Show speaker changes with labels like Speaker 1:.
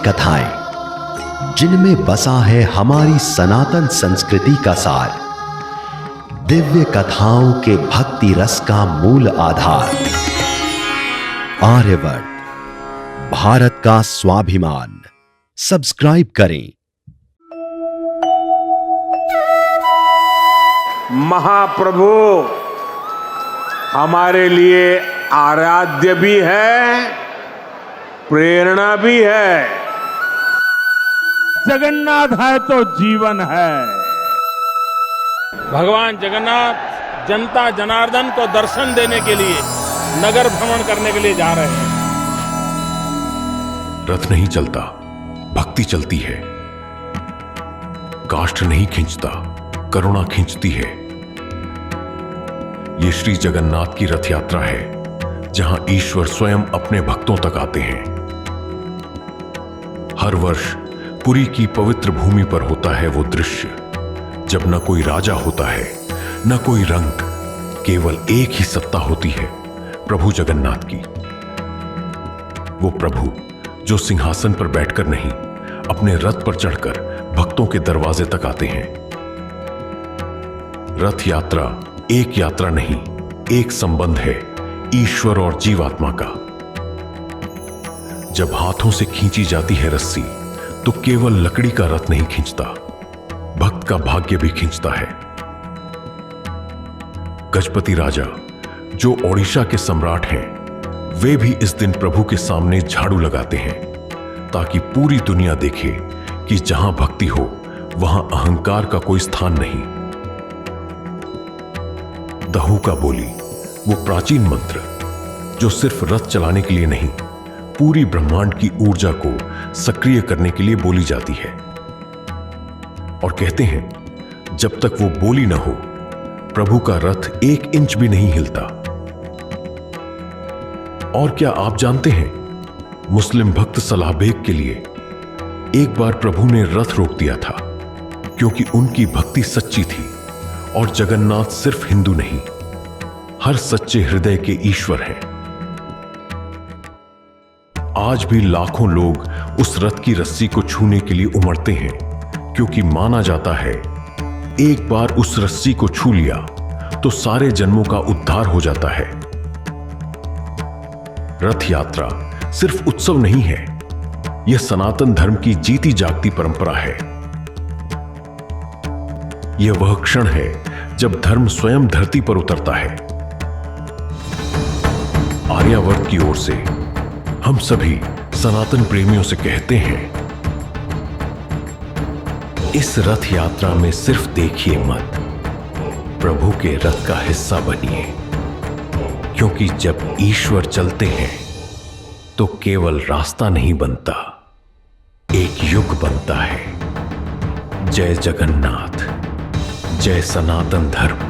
Speaker 1: कथाएं, जिनमें बसा है हमारी सनातन संस्कृति का सार, दिव्य कथाओं के भक्ति रस का मूल आधार। आर्यवर्त, भारत का स्वाभिमान। सब्सक्राइब करें।
Speaker 2: महाप्रभु हमारे लिए आराध्य भी है, प्रेरणा भी है।
Speaker 3: जगन्नाथ है तो जीवन है।
Speaker 4: भगवान जगन्नाथ जनता जनार्दन को दर्शन देने के लिए नगर भ्रमण करने के लिए जा रहे हैं।
Speaker 5: रथ नहीं चलता, भक्ति चलती है। काष्ठ नहीं खींचता, करुणा खींचती है। ये श्री जगन्नाथ की रथ यात्रा है, जहां ईश्वर स्वयं अपने भक्तों तक आते हैं। हर वर्ष पुरी की पवित्र भूमि पर होता है वो दृश्य, जब न कोई राजा होता है, न कोई रंग, केवल एक ही सत्ता होती है, प्रभु जगन्नाथ की। वो प्रभु जो सिंहासन पर बैठकर नहीं, अपने रथ पर चढ़कर भक्तों के दरवाजे तक आते हैं। रथ यात्रा एक यात्रा नहीं, एक संबंध है ईश्वर और जीवात्मा का। जब हाथों से खींची जाती है रस्सी, तो केवल लकड़ी का रथ नहीं खींचता, भक्त का भाग्य भी खींचता है। गजपति राजा, जो ओडिशा के सम्राट हैं, वे भी इस दिन प्रभु के सामने झाड़ू लगाते हैं, ताकि पूरी दुनिया देखे कि जहां भक्ति हो वहां अहंकार का कोई स्थान नहीं। दहू का बोली, वो प्राचीन मंत्र जो सिर्फ रथ चलाने के लिए नहीं, पूरी ब्रह्मांड की ऊर्जा को सक्रिय करने के लिए बोली जाती है। और कहते हैं, जब तक वो बोली ना हो, प्रभु का रथ 1 इंच भी नहीं हिलता। और क्या आप जानते हैं, मुस्लिम भक्त सलाह बेग के लिए एक बार प्रभु ने रथ रोक दिया था, क्योंकि उनकी भक्ति सच्ची थी। और जगन्नाथ सिर्फ हिंदू नहीं, हर सच्चे हृदय के ईश्वर हैं। आज भी लाखों लोग उस रथ की रस्सी को छूने के लिए उमड़ते हैं, क्योंकि माना जाता है, एक बार उस रस्सी को छू लिया तो सारे जन्मों का उद्धार हो जाता है। रथ यात्रा सिर्फ उत्सव नहीं है, यह सनातन धर्म की जीती जागती परंपरा है। यह वह क्षण है जब धर्म स्वयं धरती पर उतरता है। आर्यावर्त की ओर से हम सभी सनातन प्रेमियों से कहते हैं, इस रथ यात्रा में सिर्फ देखिए मत, प्रभु के रथ का हिस्सा बनिए, क्योंकि जब ईश्वर चलते हैं तो केवल रास्ता नहीं बनता, एक युग बनता है। जय जगन्नाथ, जय सनातन धर्म।